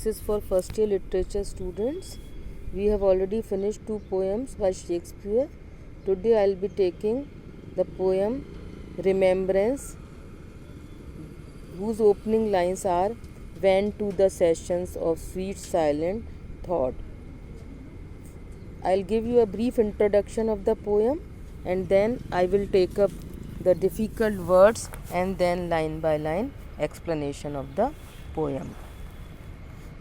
This is for first year literature students. We have already finished 2 poems by Shakespeare. Today I will be taking the poem Remembrance, whose opening lines are "Went to the sessions of sweet silent thought." I'll give you a brief introduction of the poem, and then I will take up the difficult words and then line by line explanation of the poem.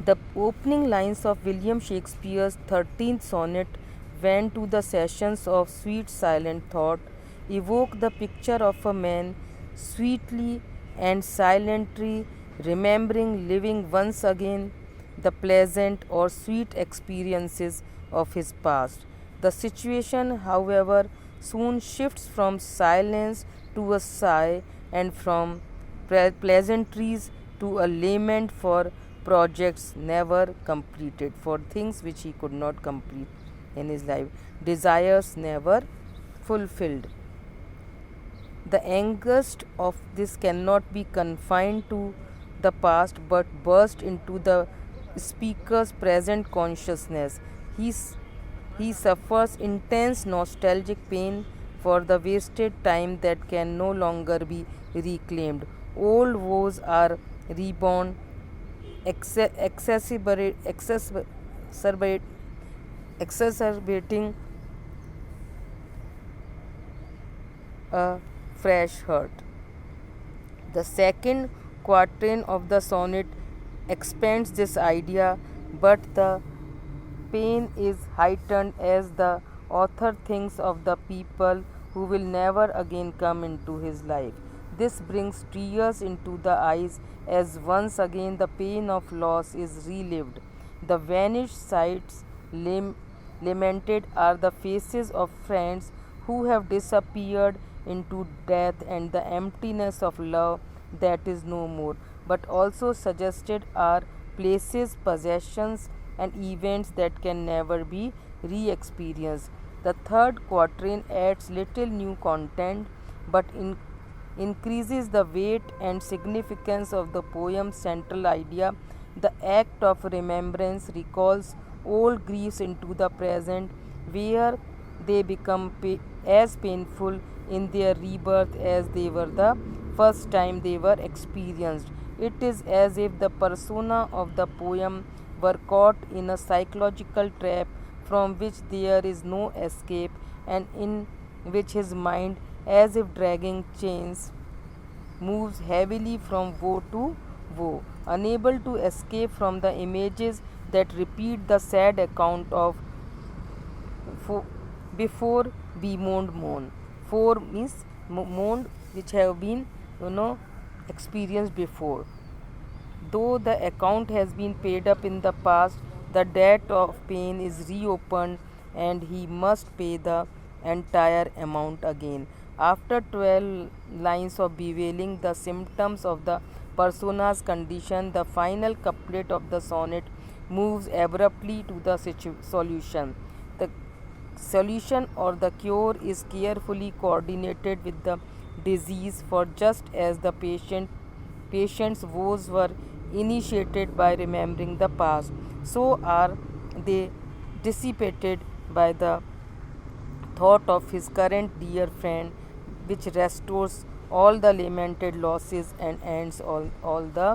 The opening lines of William Shakespeare's 13th sonnet, "Went to the sessions of sweet silent thought," evoke the picture of a man sweetly and silently remembering living once again the pleasant or sweet experiences of his past. The situation, however, soon shifts from silence to a sigh and from pleasantries to a lament for projects never completed, for things which he could not complete in his life, desires never fulfilled. The angst of this cannot be confined to the past but burst into the speaker's present consciousness. He suffers intense nostalgic pain for the wasted time that can no longer be reclaimed. Old woes are reborn, exacerbating a fresh hurt. The second quatrain of the sonnet expands this idea, but the pain is heightened as the author thinks of the people who will never again come into his life. This brings tears into the eyes as once again the pain of loss is relived. The vanished sights lamented are the faces of friends who have disappeared into death and the emptiness of love that is no more, but also suggested are places, possessions, and events that can never be re-experienced. The third quatrain adds little new content but increases the weight and significance of the poem's central idea. The act of remembrance recalls old griefs into the present, where they become as painful in their rebirth as they were the first time they were experienced. It is as if the persona of the poem were caught in a psychological trap from which there is no escape, and in which his mind, as if dragging chains, moves heavily from woe to woe, unable to escape from the images that repeat the sad account of before bemoaned moan. For means moaned which have been experienced before. Though the account has been paid up in the past, the debt of pain is reopened and he must pay the entire amount again. After 12 lines of bewailing the symptoms of the persona's condition, the final couplet of the sonnet moves abruptly to the solution. The solution or the cure is carefully coordinated with the disease, for just as the patient's woes were initiated by remembering the past, so are they dissipated by the thought of his current dear friend, which restores all the lamented losses and ends all the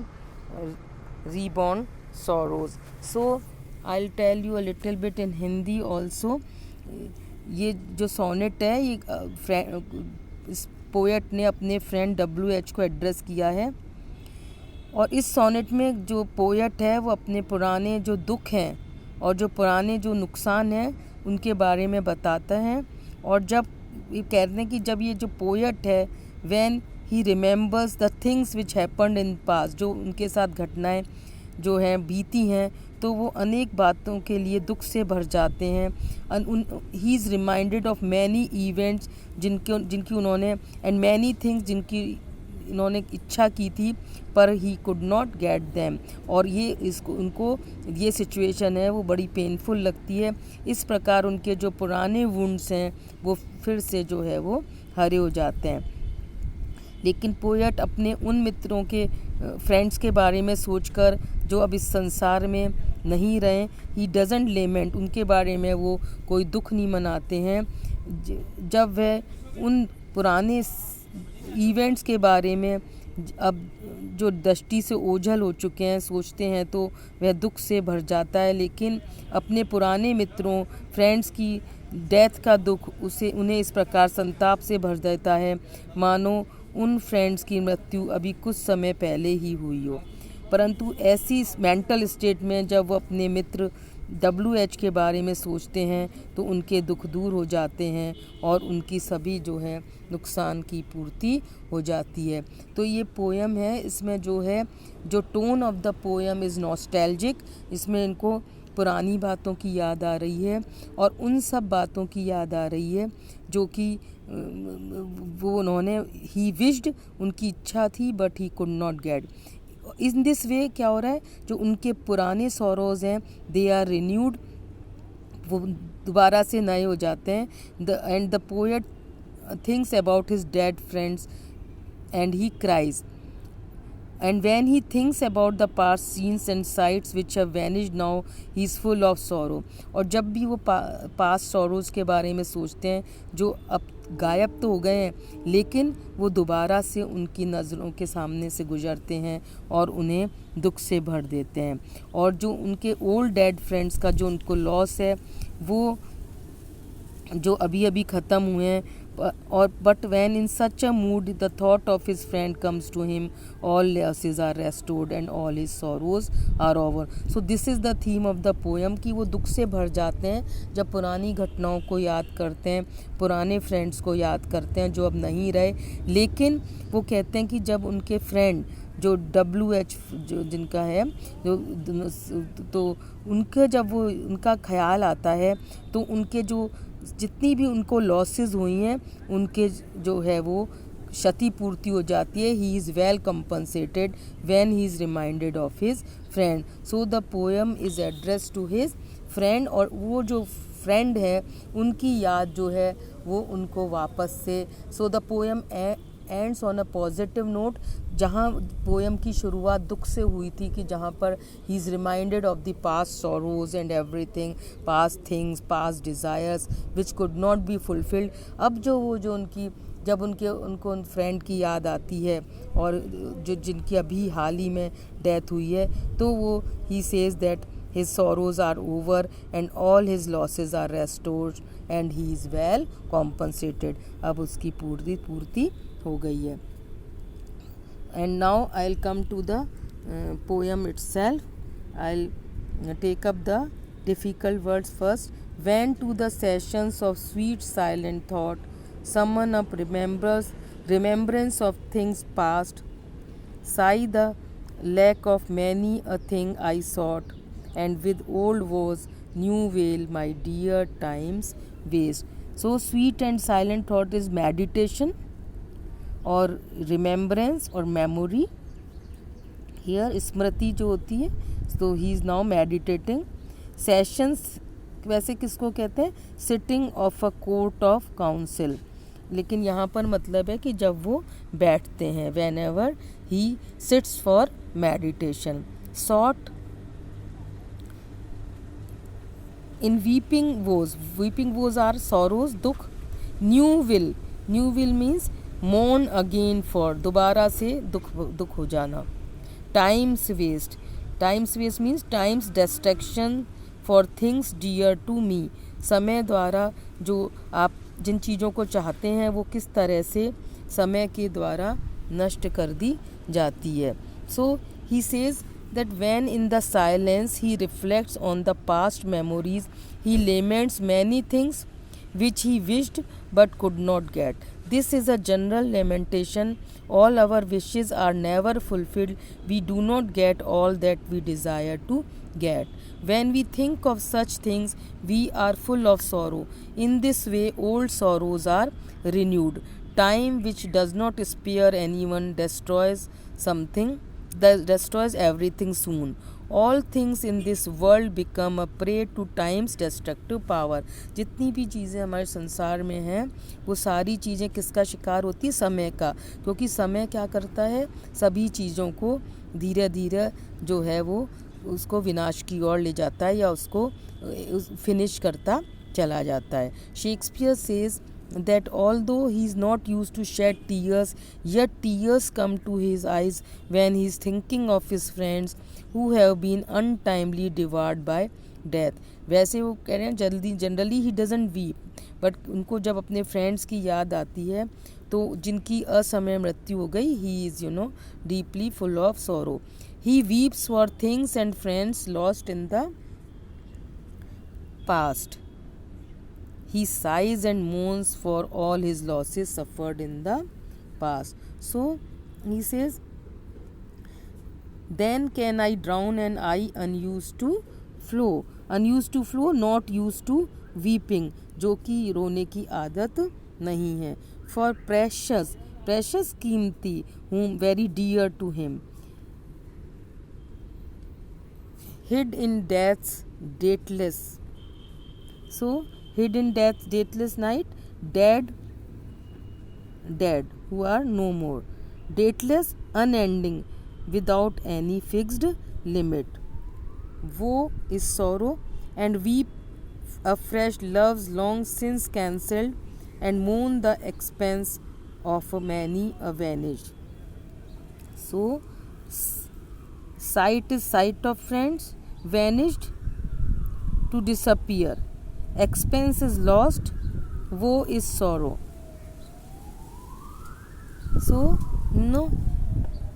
reborn sorrows. So I'll tell you a little bit in Hindi also. ये जो sonnet है ये इस poet ने अपने friend WH को address किया है, और इस सोनेट में जो पोएट है वो अपने पुराने जो दुख हैं और जो पुराने जो नुकसान हैं उनके बारे में बताता है. और जब ये कहते हैं कि जब ये जो पोएट है when he remembers the things which happened in past, जो उनके साथ घटनाएं जो हैं बीती हैं, तो वो अनेक बातों के लिए दुख से भर जाते हैं. ही is reminded of many events जिनकी उन्होंने एंड मैनी थिंग्स जिनकी इन्होंने इच्छा की थी पर he could not get them, और ये उनको ये सिचुएशन है वो बड़ी पेनफुल लगती है. इस प्रकार उनके जो पुराने वुंड्स हैं वो फिर से जो है वो हरे हो जाते हैं. लेकिन पोएट अपने उन मित्रों के फ्रेंड्स के बारे में सोचकर जो अब इस संसार में नहीं रहे। ही डजंट लेमेंट, उनके बारे में वो कोई दुख नहीं मनाते हैं। जब वह उन पुराने इवेंट्स के बारे में अब जो दृष्टि से ओझल हो चुके हैं सोचते हैं तो वह दुख से भर जाता है। लेकिन अपने पुराने मित्रों फ्रेंड्स की डेथ का दुख उन्हें इस प्रकार संताप से भर देता है मानो उन फ्रेंड्स की मृत्यु अभी कुछ समय पहले ही हुई हो। परंतु ऐसी मेंटल स्टेट में जब वो अपने मित्र WH के बारे में सोचते हैं तो उनके दुख दूर हो जाते हैं और उनकी सभी जो है नुकसान की पूर्ति हो जाती है। तो ये पोयम है, इसमें जो है जो tone of the poem is nostalgic, इसमें इनको पुरानी बातों की याद आ रही है और उन सब बातों की याद आ रही है जो कि वो उन्होंने ही विश्ड, उनकी इच्छा थी but he could not gate. In this way क्या हो रहा है, जो उनके पुराने सॉरोज हैं दे आर रिन्यूड, वो दोबारा से नए हो जाते हैं। And the poet thinks about his dead friends and he cries, and when he thinks about the past scenes and sights which have vanished now he is full of sorrow। और जब भी वो पास्ट सॉरोज के बारे में सोचते हैं जो अब गायब तो हो गए हैं लेकिन वो दोबारा से उनकी नज़रों के सामने से गुजरते हैं और उन्हें दुख से भर देते हैं। और जो उनके ओल्ड डेड फ्रेंड्स का जो उनको लॉस है वो जो अभी अभी ख़त्म हुए हैं, और but when in such a mood the thought of his friend comes to him all losses are restored and all his sorrows are over. So this is the theme of the poem कि वो दुख से भर जाते हैं जब पुरानी घटनाओं को याद करते हैं, पुराने फ्रेंड्स को याद करते हैं जो अब नहीं रहे। लेकिन वो कहते हैं कि जब उनके फ्रेंड जो WH जो जिनका है जो तो उनका जब वो उनका ख्याल आता है तो उनके जो जितनी भी उनको लॉसेस हुई हैं उनके जो है वो क्षतिपूर्ति हो जाती है। He is well compensated when he is reminded of his friend. So the poem is address to his friend, और वो जो फ्रेंड है उनकी याद जो है वो उनको वापस से। सो the poem ends on a positive note, जहाँ पोएम की शुरुआत दुख से हुई थी कि जहाँ पर ही is reminded of the past sorrows and everything, past things, past desires which could not be fulfilled. अब जो वो जो उनकी जब उनको उन फ्रेंड की याद आती है और जो जिनकी अभी हाल ही में डेथ हुई है तो वो he says that his sorrows are over and all his losses are restored and he is well compensated। अब उसकी पूर्ति हो गई है। And now I'll come to the poem itself. I'll take up the difficult words first. When to the sessions of sweet silent thought summon up remembrance of things past, sigh the lack of many a thing I sought, and with old woes new wail my dear times waste। So sweet and silent thought is meditation और remembrance और memory। here स्मृति जो होती है, so he is now meditating। sessions वैसे किसको कहते हैं, sitting of a court of council, लेकिन यहाँ पर मतलब है कि जब वो बैठते हैं, whenever he sits for meditation। sought in weeping woes are sorrows, दुख। new will means mourn again for, दोबारा से दुख हो जाना। times waste means times destruction for things dear to me, समय द्वारा जो आप जिन चीज़ों को चाहते हैं वो किस तरह से समय के द्वारा नष्ट कर दी जाती है। so he says that when in the silence he reflects on the past memories, he laments many things which he wished but could not get। This is a general lamentation. All our wishes are never fulfilled. We do not get all that we desire to get. When we think of such things, we are full of sorrow. In this way, old sorrows are renewed. Time which does not spare anyone destroys everything soon। All things in this world become a prey to time's destructive power। जितनी भी चीज़ें हमारे संसार में हैं वो सारी चीज़ें किसका शिकार होती है, समय का, क्योंकि समय क्या करता है, सभी चीज़ों को धीरे धीरे जो है वो उसको विनाश की ओर ले जाता है या उसको फिनिश करता चला जाता है. Shakespeare says that although he is not used to shed tears, yet tears come to his eyes when he is thinking of his friends who have been untimely devoured by death. वैसे वो कह रहे हैं जल्दी generally he doesn't weep, but उनको जब अपने friends की याद आती है तो जिनकी असमय मृत्यु हो गई, he is deeply full of सोरो. ही weeps for things and friends lost in the past. He sighs and mourns for all his losses suffered in the past. So he says, then can I drown an eye unused to flow. Unused to flow, not used to weeping, जो कि रोने की आदत नहीं है. For precious, precious कीमती, whom very dear to him, hid in death's dateless. So hid in death's dateless night, dead who are no more, dateless, unending, without any fixed limit. Woe is sorrow, and weep afresh loves long since cancelled, and mourn the expense of many a vanished. So sight is sight of friends, vanished to disappear. Expense is lost, woe is sorrow. So,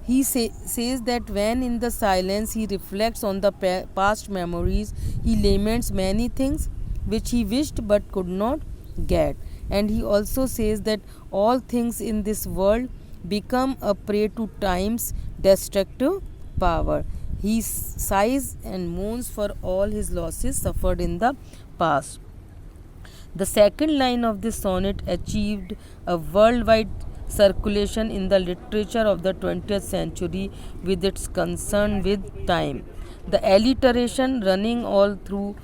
he says that when in the silence he reflects on the past memories, he laments many things which he wished but could not get. And he also says that all things in this world become a prey to time's destructive power. He sighs and mourns for all his losses suffered in the past. The second line of this sonnet achieved a worldwide circulation in the literature of the 20th century with its concern with time. The alliteration running all through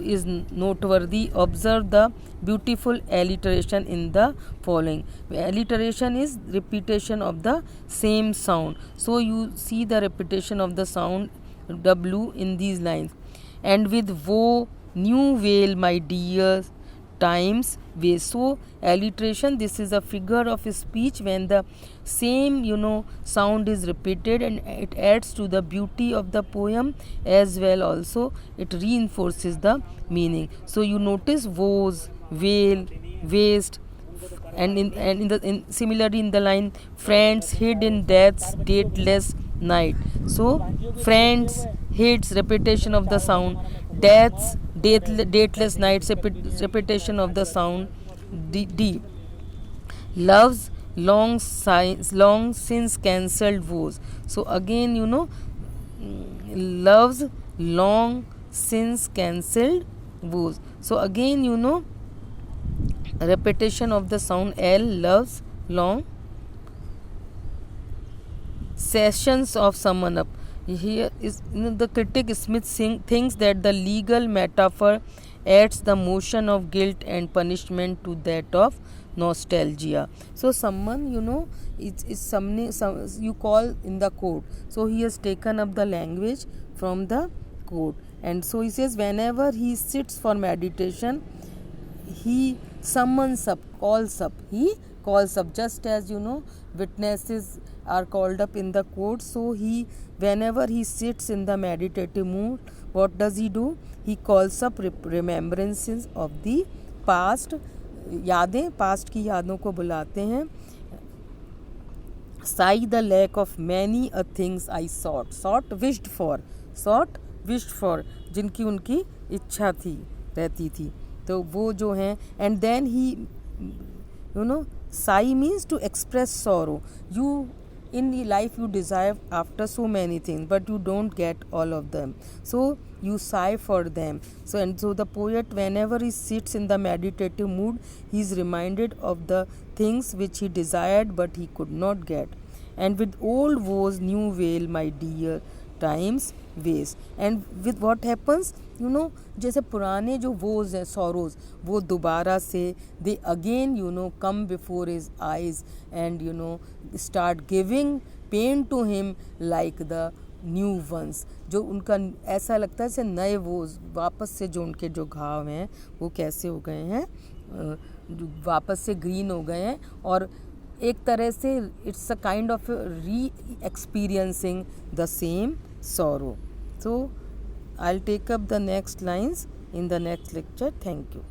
is noteworthy. Observe the beautiful alliteration in the following. Alliteration is repetition of the same sound. So you see the repetition of the sound W in these lines. And with woe, new veil, my dears, times way. So alliteration, this is a figure of speech when the same sound is repeated, and it adds to the beauty of the poem as well. Also it reinforces the meaning. So you notice woes, veil, waste, and similarly in the line friends hid in death's dateless night. So friends, hits, repetition of the sound, death's dateless nights, repetition of the sound D. Love's long since cancelled woes. So again love's long since cancelled woes. So again repetition of the sound L, love's long sessions of summon up. Here is the critic Smith thinks that the legal metaphor adds the motion of guilt and punishment to that of nostalgia. So someone is some you call in the court. So he has taken up the language from the court, and so he says whenever he sits for meditation, he summons up, calls up. He calls up, just as witnesses are called up in the court. So whenever he sits in the meditative mood, what does he do? He calls up remembrances of the past. यादें, past की यादों को बुलाते हैं. Sigh the lack of many a things I sought wished for, जिनकी उनकी इच्छा थी, रहती थी. तो वो जो हैं, and then he sigh means to express sorrow. You in the life you desire after so many things, but you don't get all of them, so you sigh for them. So the poet, whenever he sits in the meditative mood, he is reminded of the things which he desired but he could not get. And with old woes new veil, my dear, times waste. And with what happens, जैसे पुराने जो woes हैं, sorrows, वो दोबारा से they again come before his eyes and start giving pain to him like the new ones, जो उनका ऐसा लगता है जैसे नए वो वापस से जो उनके जो घाव हैं वो कैसे हो गए हैं, वापस से ग्रीन हो गए हैं, और एक तरह से इट्स अ काइंड ऑफ री experiencing the same sorrow. So I'll take up the next lines in the next lecture. Thank you.